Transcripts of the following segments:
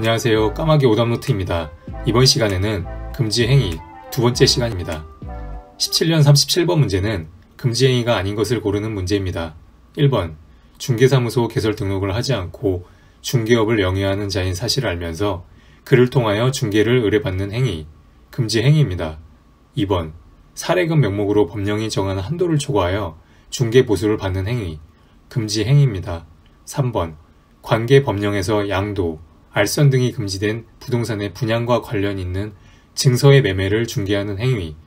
안녕하세요. 까마귀 오답노트입니다. 이번 시간에는 금지행위 두 번째 시간입니다. 17년 37번 문제는 금지행위가 아닌 것을 고르는 문제입니다. 1번 중개사무소 개설 등록을 하지 않고 중개업을 영위하는 자인 사실을 알면서 그를 통하여 중개를 의뢰받는 행위, 금지행위입니다. 2번 사례금 명목으로 법령이 정한 한도를 초과하여 중개 보수를 받는 행위, 금지행위입니다. 3번 관계 법령에서 양도, 알선 등이 금지된 부동산의 분양과 관련 있는 증서의 매매를 중개하는 행위,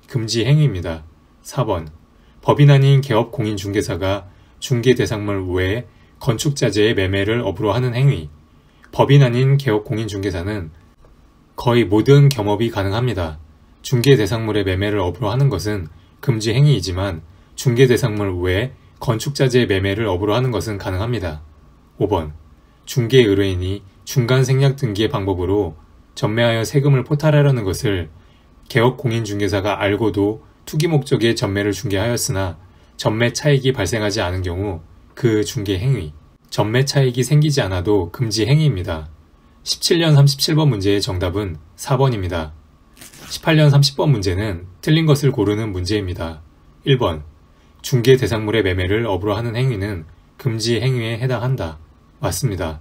금지 행위입니다. 4번 법인 아닌 개업 공인중개사가 중개 대상물 외에 건축자재의 매매를 업으로 하는 행위, 법인 아닌 개업 공인중개사는 거의 모든 겸업이 가능합니다. 중개 대상물의 매매를 업으로 하는 것은 금지 행위이지만 중개 대상물 외에 건축자재의 매매를 업으로 하는 것은 가능합니다. 5번 중개 의뢰인이 중간 생략 등기의 방법으로 전매하여 세금을 포탈하려는 것을 개업 공인중개사가 알고도 투기 목적의 전매를 중개하였으나 전매 차익이 발생하지 않은 경우 그 중개 행위, 전매 차익이 생기지 않아도 금지 행위입니다. 17년 37번 문제의 정답은 4번입니다. 18년 30번 문제는 틀린 것을 고르는 문제입니다. 1번 중개 대상물의 매매를 업으로 하는 행위는 금지 행위에 해당한다. 맞습니다.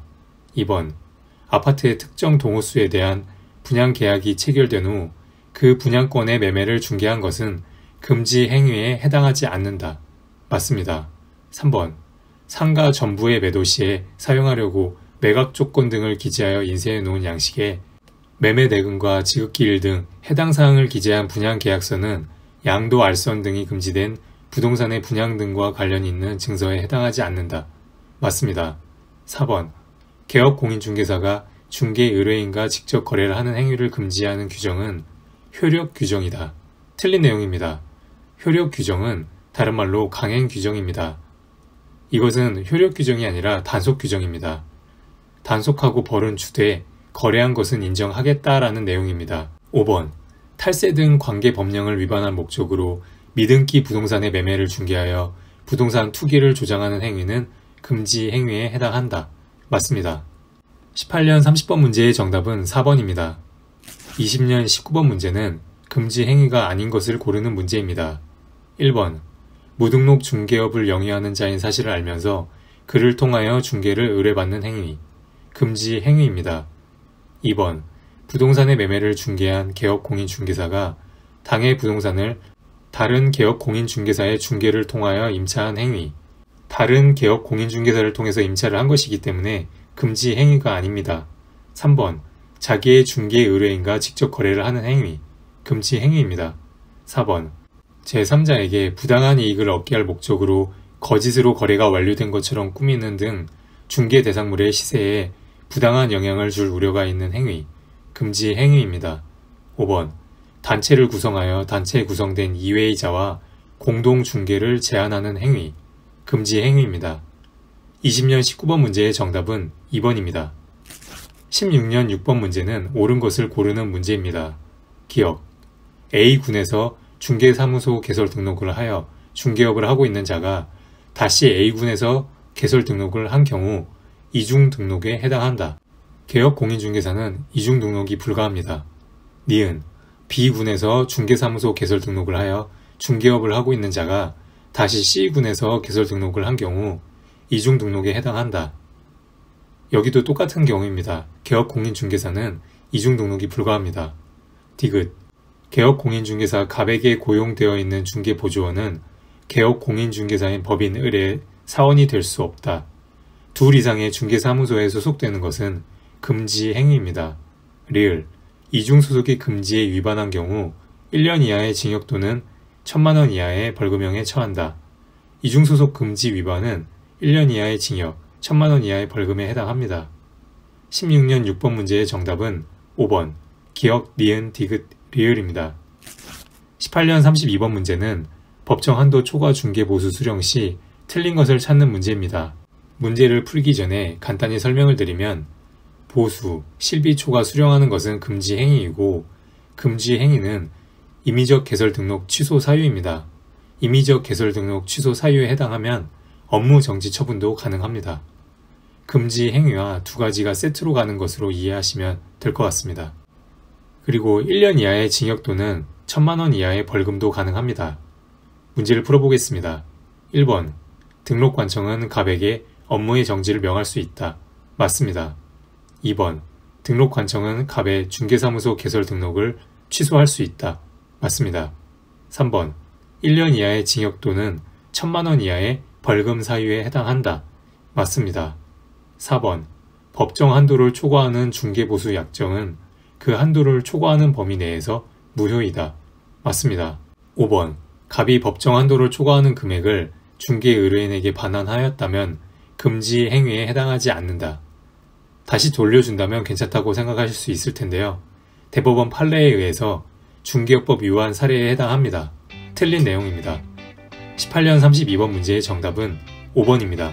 2번 아파트의 특정 동호수에 대한 분양 계약이 체결된 후 그 분양권의 매매를 중개한 것은 금지 행위에 해당하지 않는다. 맞습니다. 3번 상가 전부의 매도 시에 사용하려고 매각 조건 등을 기재하여 인쇄해 놓은 양식에 매매 대금과 지급기일 등 해당 사항을 기재한 분양 계약서는 양도, 알선 등이 금지된 부동산의 분양 등과 관련 있는 증서에 해당하지 않는다. 맞습니다. 4번 개업 공인중개사가 중개 의뢰인과 직접 거래를 하는 행위를 금지하는 규정은 효력 규정이다. 틀린 내용입니다. 효력 규정은 다른 말로 강행 규정입니다. 이것은 효력 규정이 아니라 단속 규정입니다. 단속하고 벌은 주되 거래한 것은 인정하겠다라는 내용입니다. 5번 탈세 등 관계 법령을 위반한 목적으로 미등기 부동산의 매매를 중개하여 부동산 투기를 조장하는 행위는 금지 행위에 해당한다. 맞습니다. 18년 30번 문제의 정답은 4번입니다. 20년 19번 문제는 금지 행위가 아닌 것을 고르는 문제입니다. 1번 무등록 중개업을 영위하는 자인 사실을 알면서 그를 통하여 중개를 의뢰받는 행위, 금지 행위입니다. 2번 부동산의 매매를 중개한 개업 공인중개사가 당해 부동산을 다른 개업 공인중개사의 중개를 통하여 임차한 행위, 다른 개업 공인중개사를 통해서 임차를 한 것이기 때문에 금지 행위가 아닙니다. 3번 자기의 중개 의뢰인과 직접 거래를 하는 행위, 금지 행위입니다. 4번 제3자에게 부당한 이익을 얻게 할 목적으로 거짓으로 거래가 완료된 것처럼 꾸미는 등 중개 대상물의 시세에 부당한 영향을 줄 우려가 있는 행위, 금지 행위입니다. 5번 단체를 구성하여 단체에 구성된 이외의자와 공동 중개를 제한하는 행위, 금지 행위입니다. 20년 19번 문제의 정답은 2번입니다. 16년 6번 문제는 옳은 것을 고르는 문제입니다. 기억 A군에서 중개사무소 개설 등록을 하여 중개업을 하고 있는 자가 다시 A군에서 개설 등록을 한 경우 이중 등록에 해당한다. 개업 공인중개사는 이중 등록이 불가합니다. 니은 B군에서 중개사무소 개설 등록을 하여 중개업을 하고 있는 자가 다시 C군에서 개설 등록을 한 경우 이중 등록에 해당한다. 여기도 똑같은 경우입니다. 개업 공인중개사는 이중 등록이 불가합니다. 디귿 개업 공인중개사 갑에게 고용되어 있는 중개보조원은 개업 공인중개사인 법인 을의 사원이 될 수 없다. 둘 이상의 중개사무소에 소속되는 것은 금지 행위입니다. 리을 이중 소속이 금지에 위반한 경우 1년 이하의 징역 또는 1,000만 원 이하의 벌금형에 처한다. 이중 소속 금지 위반은 1년 이하의 징역, 1,000만 원 이하의 벌금에 해당합니다. 16년 6번 문제의 정답은 5번 기억, 니은, 디귿, 리을입니다. 18년 32번 문제는 법정 한도 초과 중개 보수 수령 시 틀린 것을 찾는 문제입니다. 문제를 풀기 전에 간단히 설명을 드리면 보수, 실비 초과 수령하는 것은 금지 행위이고 금지 행위는 임의적 개설 등록 취소 사유입니다. 임의적 개설 등록 취소 사유에 해당하면 업무 정지 처분도 가능합니다. 금지 행위와 두 가지가 세트로 가는 것으로 이해하시면 될 것 같습니다. 그리고 1년 이하의 징역 또는 1,000만 원 이하의 벌금도 가능합니다. 문제를 풀어보겠습니다. 1번. 등록관청은 갑에게 업무의 정지를 명할 수 있다. 맞습니다. 2번. 등록관청은 갑의 중개사무소 개설 등록을 취소할 수 있다. 맞습니다. 3번. 1년 이하의 징역 또는 1,000만 원 이하의 벌금 사유에 해당한다. 맞습니다. 4번. 법정 한도를 초과하는 중개보수 약정은 그 한도를 초과하는 범위 내에서 무효이다. 맞습니다. 5번. 갑이 법정 한도를 초과하는 금액을 중개 의뢰인에게 반환하였다면 금지 행위에 해당하지 않는다. 다시 돌려준다면 괜찮다고 생각하실 수 있을 텐데요. 대법원 판례에 의해서 중개업법 위반 사례에 해당합니다. 틀린 내용입니다. 18년 32번 문제의 정답은 5번입니다.